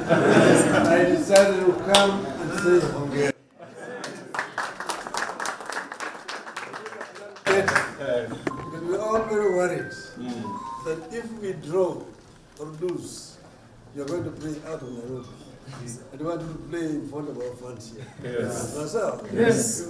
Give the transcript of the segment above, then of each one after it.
I decided to come and say Hungary. Because we're all very worried that if we draw or lose, you're going to play out of Nairobi. I don't want to play in front of our fans here. Yes. Yes.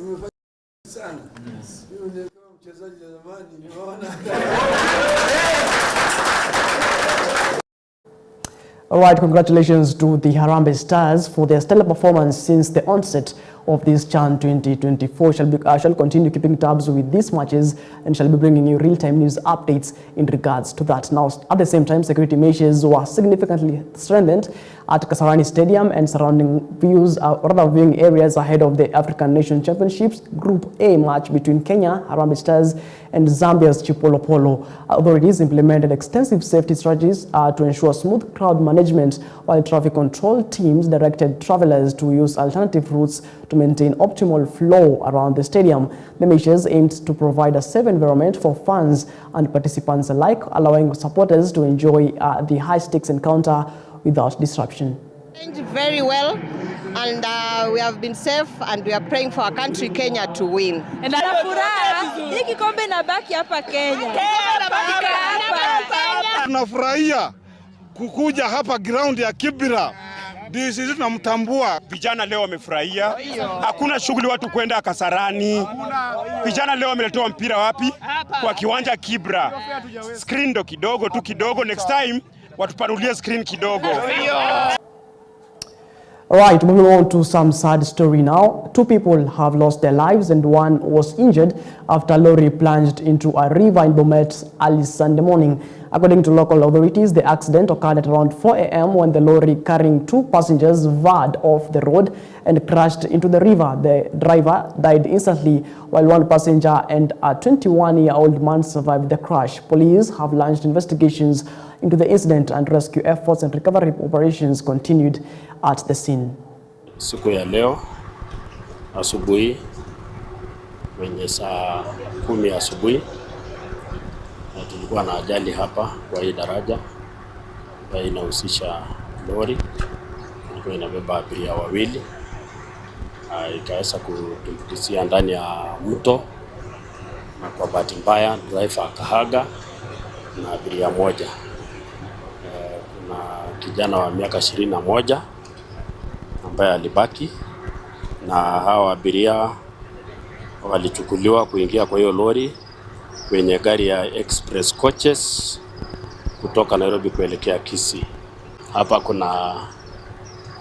All right, congratulations to the Harambee Stars for their stellar performance since the onset of this CHAN 2024. Shall continue keeping tabs with these matches and shall be bringing you real-time news updates in regards to that. Now, at the same time, security measures were significantly strengthened at Kasarani Stadium and surrounding viewing areas ahead of the African Nation Championships Group A match between Kenya, Harambee Stars, and Zambia's Chipolopolo. Authorities implemented extensive safety strategies to ensure smooth crowd management, while traffic control teams directed travelers to use alternative routes to maintain optimal flow around the stadium. The measures aimed to provide a safe environment for fans and participants alike, allowing supporters to enjoy the high-stakes encounter without disruption. Very well, and we have been safe, and we are praying for our country Kenya to win. And tunafurahia kukuja hapa ground ya Kibira. Sisi tunamtambua. Vijana leo wamefurahia. Hakuna shughuli watu kwenda Kasarani. Vijana leo wameletewa mpira wapi? Kwa kiwanja Kibra. Screen ndo kidogo tu kidogo. Next time watupanulie screen kidogo. All right, moving on to some sad story now. 2 people have lost their lives and 1 was injured after a lorry plunged into a river in Bomet early Sunday morning. According to local authorities, the accident occurred at around 4 a.m. when the lorry carrying 2 passengers veered off the road and crashed into the river. The driver died instantly, while 1 passenger and a 21-year-old man survived the crash. Police have launched investigations into the incident and rescue efforts and recovery operations continued at the scene. Siku ya leo asubuhi kwenye saa 10 asubuhi tulikuwa na ajali hapa kwa hii daraja ambayo inahusisha lori ilikuwa inabeba abiria 2, ikaweza kutumbukizia ndani ya mto, na kwa bahati mbaya driver akahaga na abiria 1. Kuna kijana wa miaka 21 ambaye alibaki, na hawa abiria walichukuliwa kuingia kwa hiyo lori kwenye gari ya express coaches kutoka Nairobi kuelekea Kisii. Hapa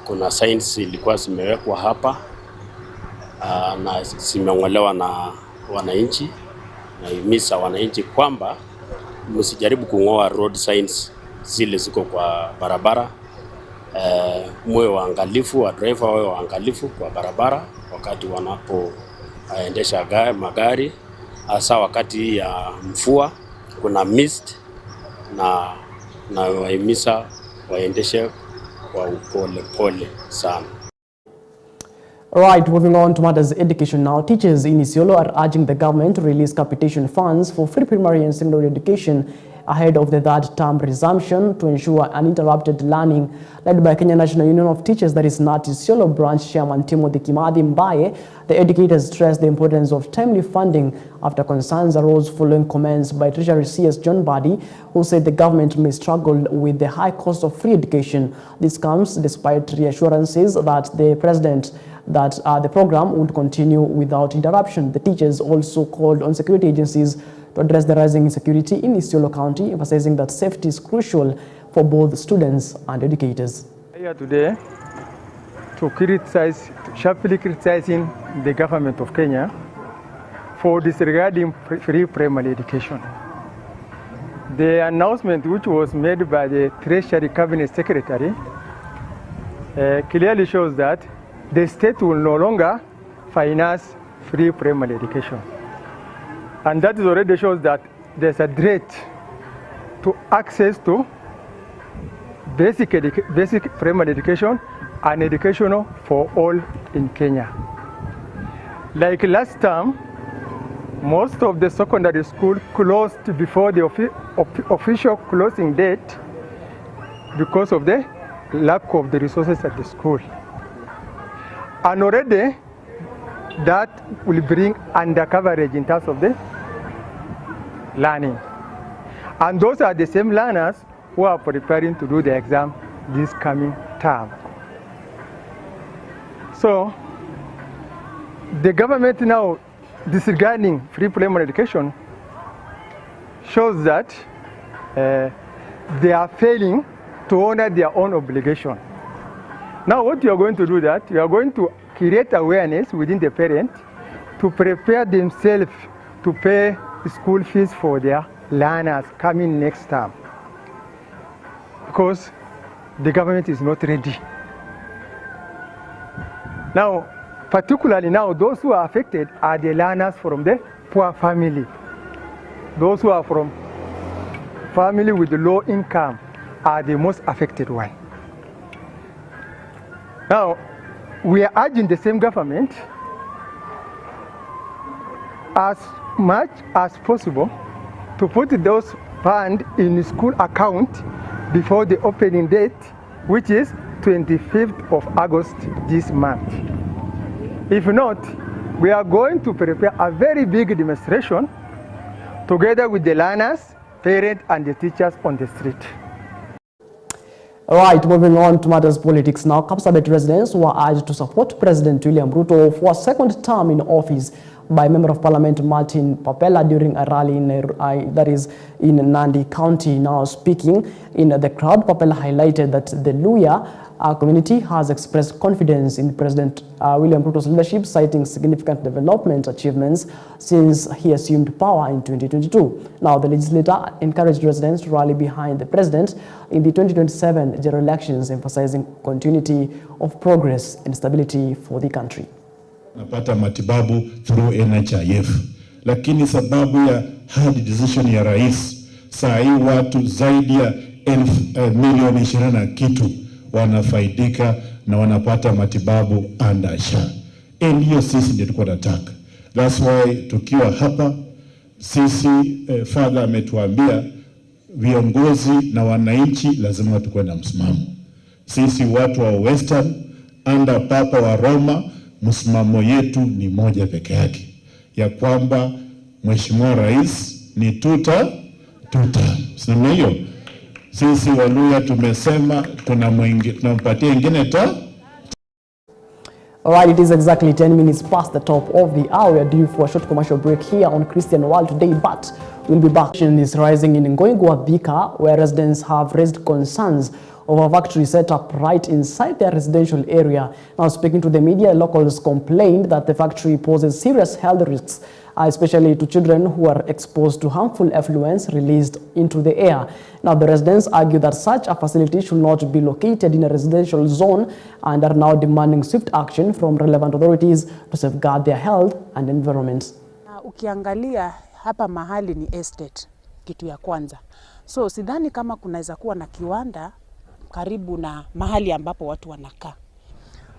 kuna signs ilikuwa zimewekwa hapa na zimeng'olewa na wananchi, na himiza wananchi kwamba msijaribu kung'oa road signs zile ziko kwa barabara. Mwe waangalifu, wa driver wawe waangalifu kwa barabara wakati wanapoendesha magari, hasa wakati ya mvua kuna mist, na wahimiza waendeshe kwa upole pole sana. Right, moving on to matters education now. Teachers in Isiolo are urging the government to release capitation funds for free primary and secondary education ahead of the 3rd term resumption to ensure uninterrupted learning. Led by Kenya National Union of Teachers, that is NAT Isiolo branch chairman Timothy Kimathi Mbaye, the educators stressed the importance of timely funding after concerns arose following comments by Treasury CS John Badi, who said the government may struggle with the high cost of free education. This comes despite reassurances that the program would continue without interruption. The teachers also called on security agencies to address the rising insecurity in Isiolo County, emphasizing that safety is crucial for both students and educators. Here today to sharply criticizing the government of Kenya for disregarding free primary education. The announcement which was made by the Treasury Cabinet Secretary clearly shows that the state will no longer finance free primary education. And that already shows that there's a threat to access to basic primary education and educational for all in Kenya. Like last time, most of the secondary school closed before the official closing date because of the lack of the resources at the school. And already that will bring undercoverage in terms of the learning. And those are the same learners who are preparing to do the exam this coming term. So the government now disregarding free primary education shows that they are failing to honor their own obligation. Now what you are going to do that, you are going to create awareness within the parent to prepare themselves to pay school fees for their learners coming next term. Because the government is not ready. Now, particularly now, those who are affected are the learners from the poor family. Those who are from family with low income are the most affected one. Now, we are urging the same government as much as possible to put those funds in school account before the opening date, which is 25th of August this month. If not, we are going to prepare a very big demonstration together with the learners, parents, and the teachers on the street. All right, moving on to matters politics now. Kapsabet residents were urged to support President William Ruto for a second term in office by Member of Parliament Martin Papela during a rally in Nandi County. Now speaking in the crowd, Papela highlighted that the Luhya community has expressed confidence in President William Ruto's leadership, citing significant development achievements since he assumed power in 2022. Now, the legislator encouraged residents to rally behind the president in the 2027 general elections, emphasizing continuity of progress and stability for the country. Napata matibabu through NHIF, lakini sababu ya hard decision ya rais, saa hii watu zaidi ya milioni 20 na kitu wanafaidika na wanapata matibabu under SHA. Hiyo sisi ndio tulikuwa tunataka. That's why tukiwa hapa sisi father ametuambia viongozi na wananchi lazima tukue na msimamo. Sisi watu wa Western under Papa wa Roma, msimamo yetu ni moja peke yake, ya kwamba Mheshimiwa Rais ni tuta. Sema hiyo. Sisi Waluhya tumesema tunampatia ingine ta. All right, it is exactly 10 minutes past the top of the hour. We are due for a short commercial break here on Christian World today, but we'll be back. Tension is rising in Ngoingwa, Thika, where residents have raised concerns of a factory set up right inside their residential area. Now, speaking to the media, locals complained that the factory poses serious health risks, especially to children who are exposed to harmful effluents released into the air. Now, the residents argue that such a facility should not be located in a residential zone and are now demanding swift action from relevant authorities to safeguard their health and environment. Ukiangalia hapa mahali ni estate, kitu ya kwanza. So, sidhani kama kunaweza kuwa na kiwanda karibu na mahali ambapo watu wanakaa.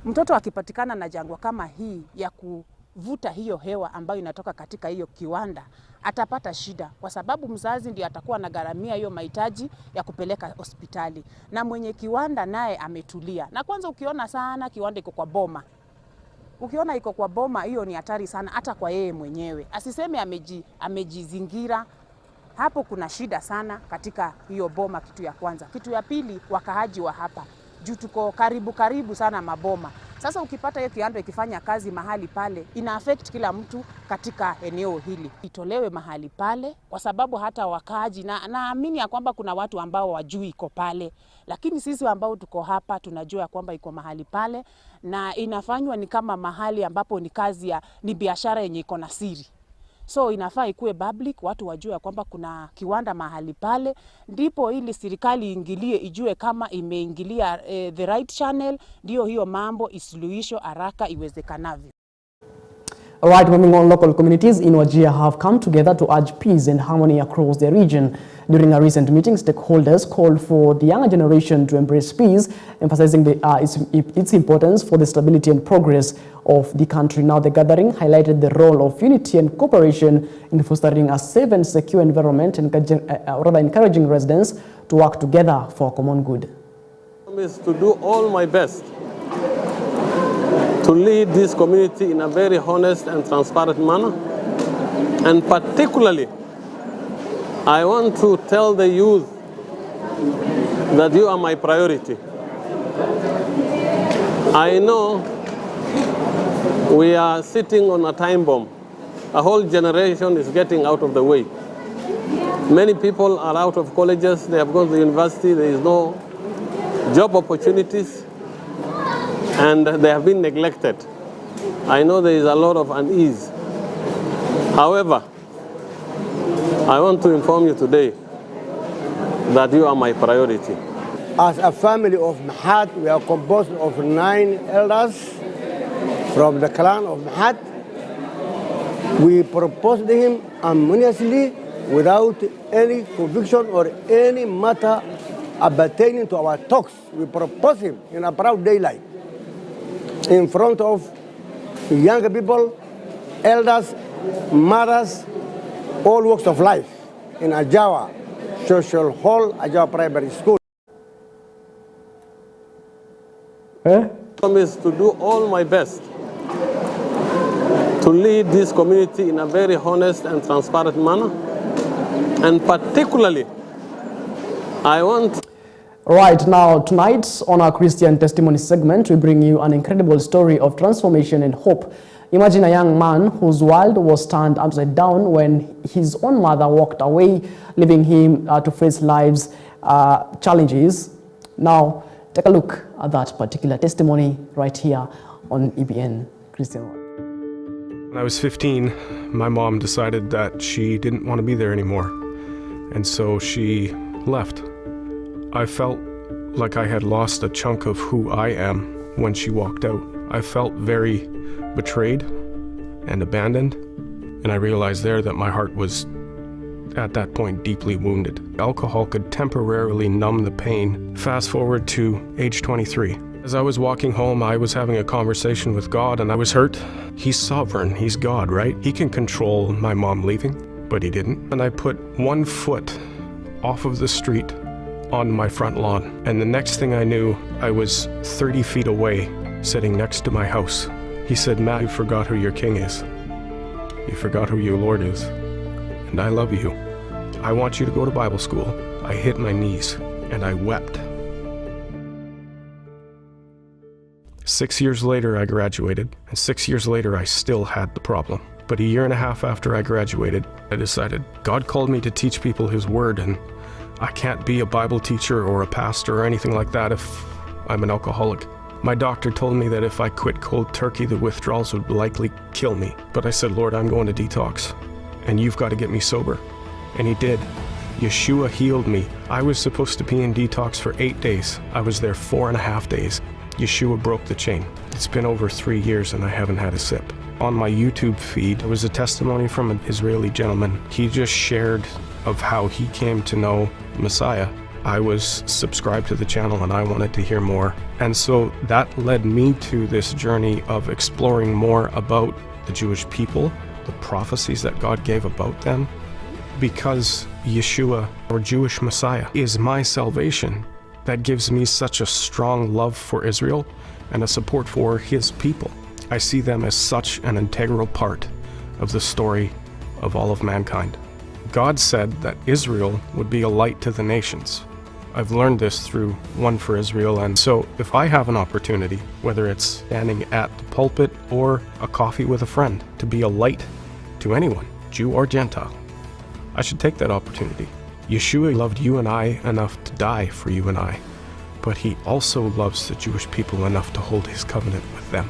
Mtoto akipatikana na jangwa kama hii ya kuvuta hiyo hewa ambayo inatoka katika hiyo kiwanda, atapata shida kwa sababu mzazi ndiye atakuwa anagharamia hiyo mahitaji ya kupeleka hospitali, na mwenye kiwanda naye ametulia. Na kwanza ukiona sana kiwanda iko kwa boma, ukiona iko kwa boma, hiyo ni hatari sana hata kwa yeye mwenyewe. Asiseme amejizingira. Hapo kuna shida sana katika hiyo boma, kitu ya kwanza. Kitu ya pili, wakaaji wa hapa, juu tuko karibu sana maboma. Sasa ukipata hiyo kiwanda ikifanya kazi mahali pale, ina affect kila mtu katika eneo hili. Itolewe mahali pale kwa sababu hata wakaaji, na naamini ya kwamba kuna watu ambao wajui iko pale, lakini sisi ambao tuko hapa tunajua kwamba iko mahali pale, na inafanywa ni kama mahali ambapo ni kazi ni biashara yenye iko na siri. So inafaa ikuwe public, watu wajue kwamba kuna kiwanda mahali pale, ndipo ili serikali ingilie, ijue kama imeingilia the right channel, ndio hiyo mambo isuluhisho haraka iwezekanavyo. All right, moving on, local communities in Wajir have come together to urge peace and harmony across the region. During a recent meeting, stakeholders called for the younger generation to embrace peace, emphasizing its importance for the stability and progress of the country. Now, the gathering highlighted the role of unity and cooperation in fostering a safe and secure environment, and encouraging residents to work together for common good. Is to do all my best to lead this community in a very honest and transparent manner. And particularly, I want to tell the youth that you are my priority. I know we are sitting on a time bomb. A whole generation is getting out of the way. Many people are out of colleges, they have gone to university, there is no job opportunities, and they have been neglected. I know there is a lot of unease. However, I want to inform you today that you are my priority. As a family of Mahat, we are composed of 9 elders from the clan of Mahat. We proposed him unanimously without any conviction or any matter pertaining to our talks. We proposed him in a broad daylight in front of young people, elders, mothers, all walks of life in Ajawa Social Hall, Ajawa Primary School. I promise to do all my best to lead this community in a very honest and transparent manner. And particularly, I want... Right now, tonight on our Christian Testimony segment, we bring you an incredible story of transformation and hope. Imagine a young man whose world was turned upside down when his own mother walked away, leaving him to face life's challenges. Now, take a look at that particular testimony right here on EBN Christian. When I was 15, my mom decided that she didn't want to be there anymore, and so she left. I felt like I had lost a chunk of who I am when she walked out. I felt very betrayed and abandoned, and I realized there that my heart was, at that point, deeply wounded. Alcohol could temporarily numb the pain. Fast forward to age 23. As I was walking home, I was having a conversation with God, and I was hurt. He's sovereign, he's God, right? He can control my mom leaving, but he didn't. And I put 1 foot off of the street on my front lawn, and the next thing I knew, I was 30 feet away, sitting next to my house. He said, "Matt, you forgot who your king is. You forgot who your Lord is. And I love you. I want you to go to Bible school." I hit my knees and I wept. 6 years later, I graduated, and 6 years later, I still had the problem. But a year and a half after I graduated, I decided God called me to teach people his word, and I can't be a Bible teacher or a pastor or anything like that if I'm an alcoholic. My doctor told me that if I quit cold turkey, the withdrawals would likely kill me. But I said, "Lord, I'm going to detox, and you've got to get me sober." And he did. Yeshua healed me. I was supposed to be in detox for 8 days. I was there 4.5 days. Yeshua broke the chain. It's been over 3 years and I haven't had a sip. On my YouTube feed, there was a testimony from an Israeli gentleman. He just shared of how he came to know Messiah. I was subscribed to the channel and I wanted to hear more. And so that led me to this journey of exploring more about the Jewish people, the prophecies that God gave about them. Because Yeshua, or Jewish Messiah, is my salvation, that gives me such a strong love for Israel and a support for his people. I see them as such an integral part of the story of all of mankind. God said that Israel would be a light to the nations. I've learned this through One for Israel, and so if I have an opportunity, whether it's standing at the pulpit or a coffee with a friend, to be a light to anyone, Jew or Gentile, I should take that opportunity. Yeshua loved you and I enough to die for you and I, but he also loves the Jewish people enough to hold his covenant with them.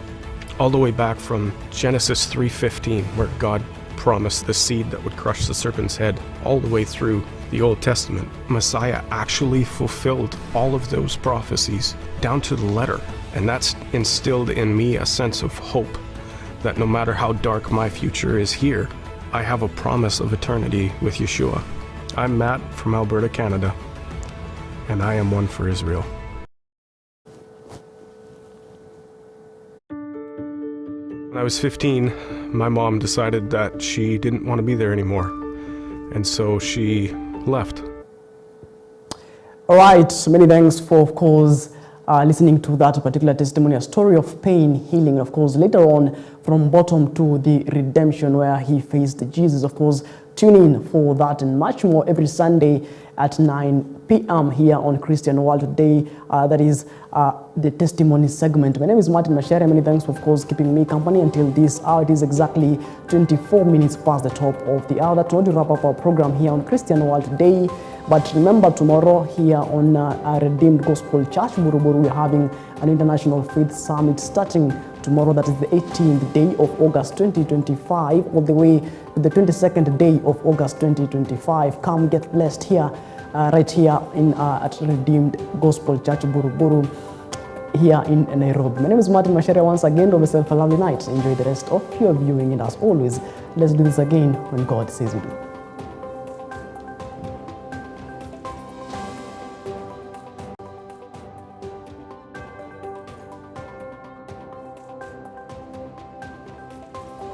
All the way back from Genesis 3:15, where God promised the seed that would crush the serpent's head, all the way through the Old Testament, Messiah actually fulfilled all of those prophecies down to the letter. And that's instilled in me a sense of hope that no matter how dark my future is here, I have a promise of eternity with Yeshua. I'm Matt from Alberta, Canada, and I am One for Israel. When I was 15, my mom decided that she didn't want to be there anymore, and so she left. All right, many thanks for, of course, listening to that particular testimony, a story of pain, healing, of course, later on from bottom to the redemption where he faced Jesus. Of course, tune in for that and much more every Sunday at 9 p.m. here on Christian World Today. That is the testimony segment. My name is Martin Macharia. Many thanks for, of course, keeping me company until this hour. It is exactly 24 minutes past the top of the hour. That's when we wrap up our program here on Christian World Today. But remember, tomorrow here on Redeemed Gospel Church, Buruburu, we're having an International Faith Summit starting tomorrow. That is the 18th day of August 2025, all the way to the 22nd day of August 2025. Come get blessed here, right here in at Redeemed Gospel Church, Buruburu, here in Nairobi. My name is Martin Macharia. Once again, have yourself a lovely night. Enjoy the rest of your viewing, and as always, let's do this again when God says we do.